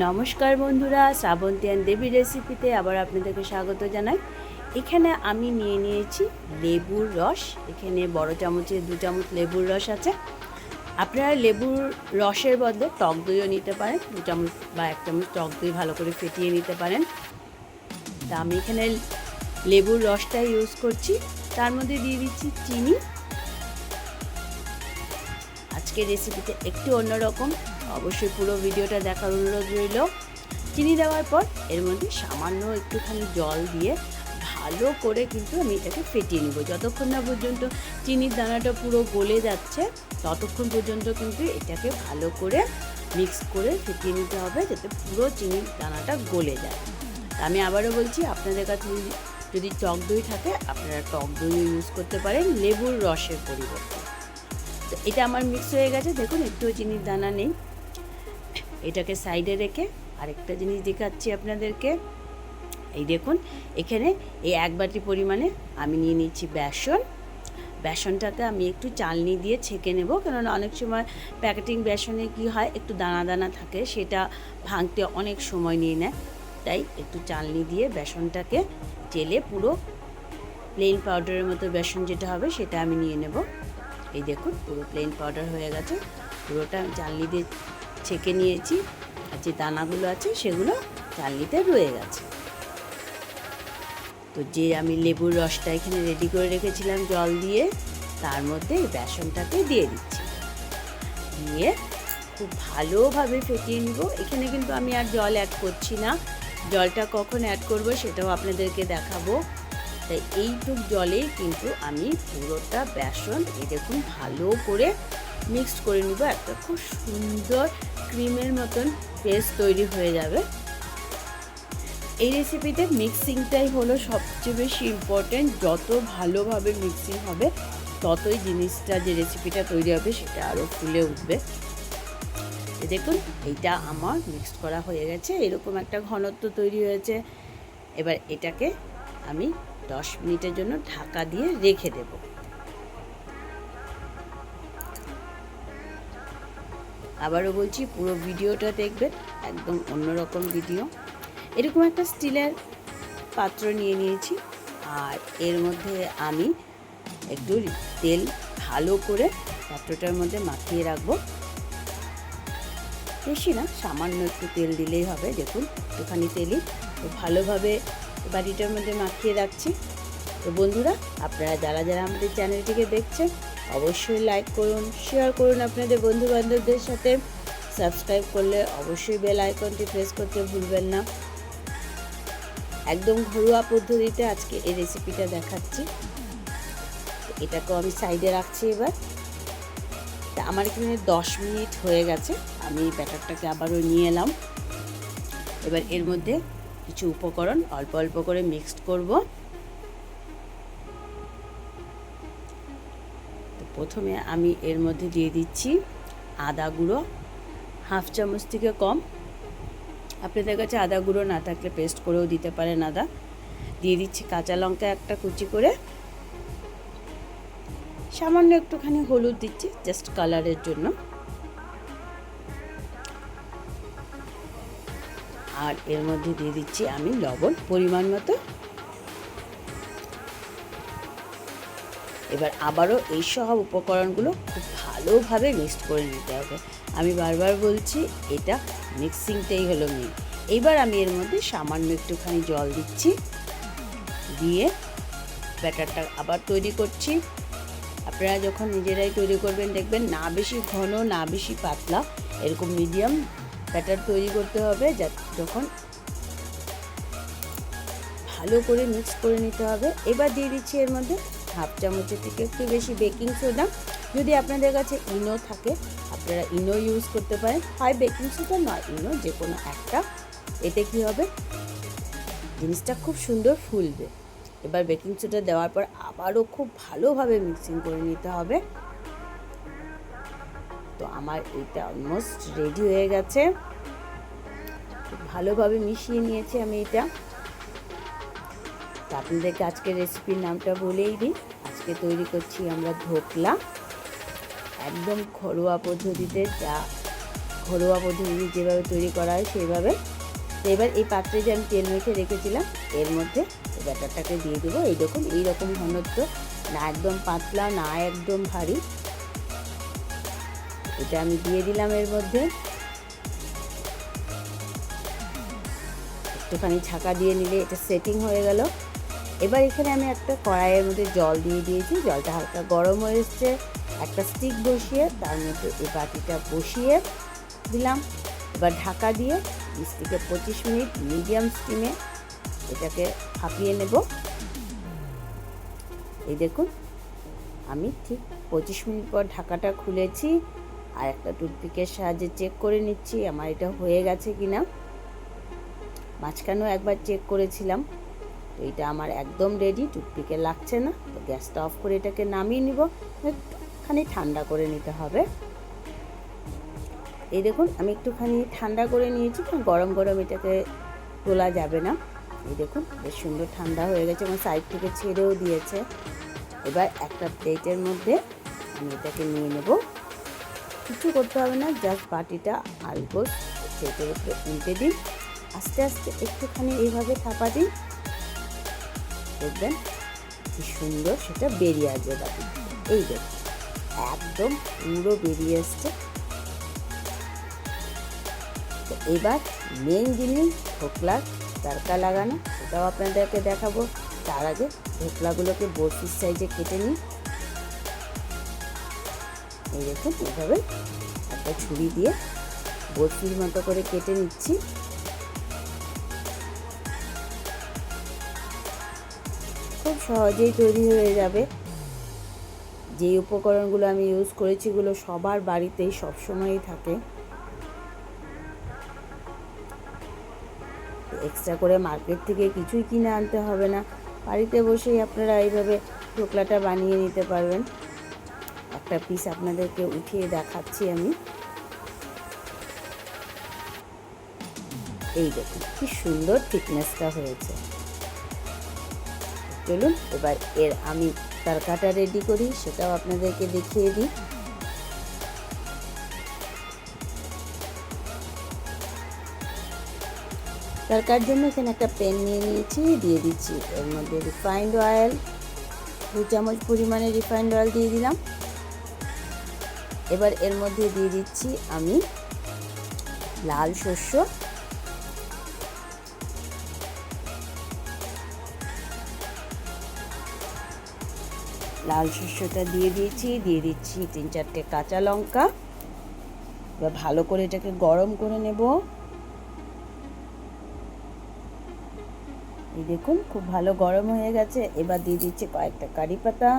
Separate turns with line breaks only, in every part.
নমস্কার বন্ধুরা, শ্রাবন্তী অ্যান্ড দেবী রেসিপিতে আবার আপনাদেরকে স্বাগত জানাই। এখানে আমি নিয়ে নিয়েছি লেবুর রস। এখানে বড় চামচে 2 চামচ লেবুর রস আছে। আপনারা লেবুর রসের বদলে টক দইও নিতে পারেন। 2 চামচ বা 1 চামচ টক দই ভালো করে ফেটিয়ে নিতে পারেন। তা আমি এখানে লেবুর রসটাই ইউজ করছি। তার মধ্যে দিয়ে দিচ্ছি চিনি। আজকের রেসিপিতে একটু অন্যরকম, অবশ্যই পুরো ভিডিওটা দেখার অনুরোধ রইল। চিনি দেওয়ার পর এর মধ্যে সামান্য একটুখানি জল দিয়ে ভালো করে কিন্তু আমি এটাকে ফেটিয়ে নেব। যতক্ষণ না পর্যন্ত চিনির দানাটা পুরো গলে যাচ্ছে ততক্ষণ পর্যন্ত কিন্তু এটাকে ভালো করে মিক্স করে ফেটিয়ে নিতে হবে, যাতে পুরো চিনির দানাটা গলে যায়। আমি আবারও বলছি, আপনাদের কাছে যদি টক দই থাকে আপনারা টক দই ইউজ করতে পারেন লেবুর রসের পরিবর্তে। তো এটা আমার মিক্স হয়ে গেছে, দেখুন একটুও চিনির দানা নেই। এটাকে সাইডে রেখে আরেকটা জিনিস দেখাচ্ছি আপনাদেরকে। এই দেখুন, এখানে এই 1 বাটি পরিমাণে আমি নিয়ে নিচ্ছি বেসন। বেসনটাকে আমি একটু চালনি দিয়ে ছেঁকে নেব, কেননা অনেক সময় প্যাকেটিং বেসনে কি হয়, একটু দানা দানা থাকে, সেটা ভাঙতে অনেক সময় নিয়ে নেয়। তাই একটু চালনি দিয়ে বেসনটাকে চেলে পুরো প্লেন পাউডারের মতো বেসন যেটা হবে সেটা আমি নিয়ে নেব। এই দেখুন পুরো প্লেন পাউডার হয়ে গেছে। পুরোটা চালনি দিয়ে ছেঁকে নিয়েছি, আর যে দানাগুলো আছে সেগুলো চালনিতে রয়ে গেছে। তো যে আমি লেবুর রসটা এখানে রেডি করে রেখেছিলাম জল দিয়ে, তার মধ্যে বেসনটাকে দিয়ে দিচ্ছি। দিয়ে খুব ভালোভাবে ফেটিয়ে নিব। এখানে কিন্তু আমি আর জল অ্যাড করছি না, জলটা কখন অ্যাড করব সেটাও আপনাদেরকে দেখাবো। তাই এইটুক জলেই কিন্তু আমি পুরোটা বেসন এই দেখুন ভালো করে মিক্সড করে নিব। একটা খুব সুন্দর ক্রিমের মতন পেস্ট তৈরি হয়ে যাবে। এই রেসিপিতে মিক্সিংটাই হলো সবচেয়ে বেশি ইম্পর্টেন্ট। যত ভালোভাবে মিক্সিং হবে ততই জিনিসটা, যে রেসিপিটা তৈরি হবে সেটা আরও ফুলে উঠবে। দেখুন এইটা আমার মিক্সড করা হয়ে গেছে, এরকম একটা ঘনত্ব তৈরি হয়েছে। এবার এটাকে আমি 10 মিনিটের জন্য ঢাকা দিয়ে রেখে দেব। আবারও বলছি, পুরো ভিডিওটা দেখবেন, একদম অন্যরকম ভিডিও। এরকম একটা স্টিলের পাত্র নিয়ে নিয়েছি, আর এর মধ্যে আমি একটু তেল ভালো করে পাত্রটার মধ্যে মাখিয়ে রাখবো। বেশি না, সামান্য একটু তেল দিলেই হবে। দেখুন একটুখানি তেলই তো ভালোভাবে বাটিটার মধ্যে মাখিয়ে রাখছি। তো বন্ধুরা, আপনারা যারা যারা আমাদের চ্যানেলটিকে দেখছেন অবশ্যই লাইক করুন, শেয়ার করুন আপনাদের বন্ধুবান্ধবদের সাথে। সাবস্ক্রাইব করলে অবশ্যই বেল আইকনটি প্রেস করতে ভুলবেন না। একদম ঘরোয়া পদ্ধতিতে আজকে এই রেসিপিটা দেখাচ্ছি। এটাকেও আমি সাইডে রাখছি। এবার তা আমার এখানে 10 মিনিট হয়ে গেছে, আমি ব্যাটারটাকে আবারও নিয়ে এলাম। এবার এর মধ্যে কিছু উপকরণ অল্প অল্প করে মিক্সড করব। তো প্রথমে আমি এর মধ্যে দিয়ে দিচ্ছি আদা গুঁড়ো, 1/2 চামচ থেকে কম। আপনাদের কাছে আদা গুঁড়ো না থাকলে পেস্ট করেও দিতে পারেন আদা। দিয়ে দিচ্ছি কাঁচা লঙ্কা একটা কুচি করে। সামান্য একটুখানি হলুদ দিচ্ছি জাস্ট কালারের জন্য। আর এর মধ্যে দিয়ে দিচ্ছি আমি লবণ পরিমাণ মতো। এবার আবারও এই সব উপকরণগুলো খুব ভালোভাবে মিক্সড করে নিতে হবে। আমি বারবার বলছি, এটা মিক্সিংটাই হলো মেন। এইবার আমি এর মধ্যে সামান্য একটুখানি জল দিচ্ছি, দিয়ে ব্যাটারটা আবার তৈরি করছি। আপনারা যখন নিজেরাই তৈরি করবেন দেখবেন না বেশি ঘন না বেশি পাতলা, এরকম মিডিয়াম ব্যাটার তৈরি করতে হবে। যখন ভালো করে মিক্স করে নিতে হবে। এবার দিয়ে দিচ্ছি এর মধ্যে 1/2 চামচের থেকে একটু বেশি বেকিং সোডা। যদি আপনাদের কাছে ইনো থাকে আপনারা ইনো ইউজ করতে পারেন, হয় বেকিং সোডা নয় ইনো, যে কোনো একটা। এতে কি হবে, জিনিসটা খুব সুন্দর ফুলবে। এবার বেকিং সোডা দেওয়ার পর আবারও খুব ভালোভাবে মিক্সিং করে নিতে হবে। তো আমার এটা অলমোস্ট রেডি হয়ে গেছে, খুব ভালোভাবে মিশিয়ে নিয়েছি আমি এটা। তো আপনাদেরকে আজকের রেসিপির নামটা বলেই দিই, আজকে তৈরি করছি আমরা ধোকলা। একদম ঘরোয়া পদ্ধতিতে, যা ঘরোয়া পদ্ধতিতে যেভাবে তৈরি করা হয় সেইভাবে। তো এবার এই পাত্রে যে আমি তেল মেখে রেখেছিলাম এর মধ্যে এই ব্যাটারটাকে দিয়ে দেবো। এইরকম ঘনত্ব, না একদম পাতলা না একদম ভারী। এটা আমি দিয়ে দিলাম এর মধ্যে। একটুখানি ঢাকা দিয়ে নিলে এটা সেটিং হয়ে গেল। এবার এখানে আমি একটা কড়াইয়ের মধ্যে জল দিয়ে দিয়েছি, জলটা হালকা গরম হয়ে এসছে। একটা স্টিক বসিয়ে তার মধ্যে এই বাটিটা বসিয়ে দিলাম। এবার ঢাকা দিয়ে 20 থেকে 25 মিনিট মিডিয়াম স্টিমে এটাকে ভাপিয়ে নেব। এই দেখুন আমি ঠিক 25 মিনিট পর ঢাকাটা খুলেছি আর একটা টুথপিকের সাহায্যে চেক করে নিচ্ছি আমার এটা হয়ে গেছে কিনা। মাঝখানেও একবার চেক করেছিলাম। তো এটা আমার একদম রেডি, টুথপিকে লাগছে না। তো গ্যাসটা অফ করে এটাকে নামিয়ে নিব, একটুখানি ঠান্ডা করে নিতে হবে। এই দেখুন আমি একটুখানি ঠান্ডা করে নিয়েছি, কারণ গরম গরম এটাকে তোলা যাবে না। এই দেখুন বেশ সুন্দর ঠান্ডা হয়ে গেছে, আমার সাইড থেকে ছেড়েও দিয়েছে। এবার একটা প্লেটের মধ্যে আমি এটাকে নিয়ে নেব। কিছু করতে হবে না, জাস্ট বাটিটা আলগো প্লেটের উপরে উল্টে দিন, আস্তে আস্তে একটুখানি এইভাবে থাপা দিন, দেখবেন কি সুন্দর সেটা বেরিয়ে আসবে বাটি। এই দেখুন একদম পুরো বেরিয়ে আসছে। তো এবার মেন জিনিস ঢোকলার তড়কা লাগানো, সেটাও আপনাদেরকে দেখাবো। তার আগে ঢোকলাগুলোকে বরফির সাইজে কেটে নিই। এই দেখুন এইভাবে একটা ছুরি দিয়ে বরফির মতো করে কেটে নিচ্ছি। খুব সহজেই তৈরি হয়ে যাবে। যে উপকরণগুলো আমি ইউজ করেছি এগুলো সবার বাড়িতেই সবসময়ই থাকে। এক্সট্রা করে মার্কেট থেকে কিছুই কিনে আনতে হবে না, বাড়িতে বসেই আপনারা এইভাবে ঢোকলাটা বানিয়ে নিতে পারবেন। একটা পিস আপনাদেরকে উঠিয়ে দেখাচ্ছি আমি। এই দেখুন কি সুন্দর থিকনেসটা হয়েছে। চলুন এবার এর আমি তড়কাটা রেডি করি, সেটাও আপনাদেরকে দেখিয়ে দিই। তড়কার জন্য এখানে একটা প্যান নিয়ে নিয়েছি, দিয়ে দিচ্ছি এর মধ্যে রিফাইন্ড অয়েল, 2 চামচ পরিমাণে রিফাইন্ড অয়েল দিয়ে দিলাম। এবার এর মধ্যে দিয়ে দিচ্ছি আমি লাল সর্ষ, লাল সর্ষটা দিয়ে দিচ্ছি 3-4টে কাঁচা লঙ্কা। এবার ভালো করে এটাকে গরম করে নেব। এই দেখুন খুব ভালো গরম হয়ে গেছে। এবার দিয়ে দিচ্ছি কয়েকটা কারি পাতা,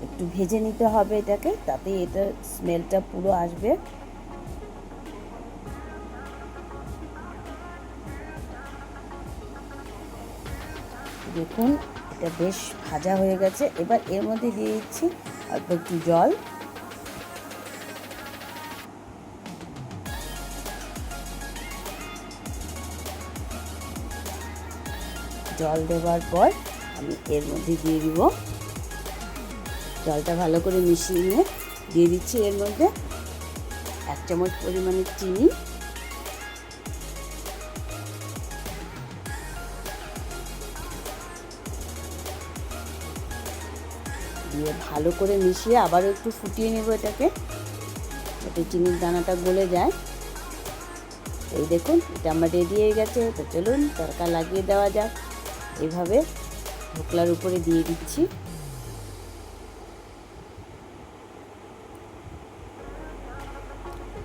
একটু ভেজে নিতে হবে এটাকে, তাতে এটা স্মেলটা পুরো আসবে। দেখুন এটা বেশ ভাজা হয়ে গেছে। এবার এর মধ্যে দিয়ে দিচ্ছি অল্প একটু জল। জল দেওয়ার পর আমি এর মধ্যে দিয়ে দিব, জলটা ভালো করে মিশিয়ে নিয়ে দিয়ে দিচ্ছি এর মধ্যে 1 চামচ পরিমাণে চিনি। দিয়ে ভালো করে মিশিয়ে আবারও একটু ফুটিয়ে নেব এটাকে, যাতে চিনির দানাটা গলে যায়। এই দেখুন এটা আমার রেডি হয়ে গেছে। তো চলুন তড়কা লাগিয়ে দেওয়া যাক। এইভাবে ঢোকলার উপরে দিয়ে দিচ্ছি।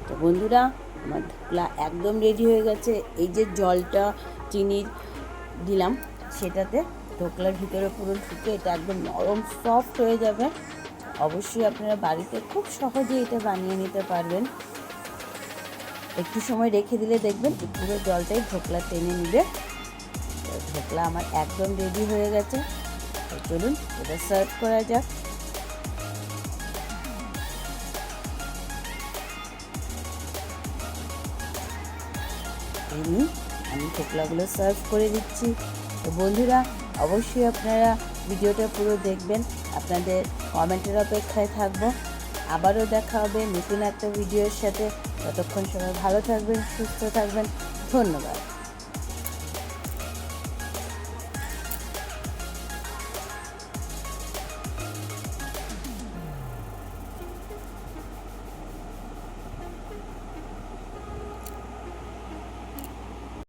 তো বন্ধুরা আমার ঢোকলা একদম রেডি হয়ে গেছে। এই যে জলটা চিনির দিলাম সেটাতে ঢোকলার ভিতরে পুরো ঢুকে এটা একদম নরম সফট হয়ে যাবে। অবশ্যই আপনারা বাড়িতে খুব সহজেই এটা বানিয়ে নিতে পারবেন। একটু সময় রেখে দিলে দেখবেন পুরো জলটাই ঢোকলা টেনে নিবে। ঢোকলা আমার একদম রেডি হয়ে গেছে। তো চলুন এটা সার্ভ করা যাক। আমি ঢোকলাগুলো সার্ভ করে দিচ্ছি। তো বন্ধুরা অবশ্যই আপনারা ভিডিওটা পুরো দেখবেন, আপনাদের কমেন্টের অপেক্ষায় থাকবো। আবারও দেখা হবে নতুন একটা ভিডিওর সাথে। ততক্ষণ সবাই ভালো থাকবেন, সুস্থ থাকবেন। ধন্যবাদ।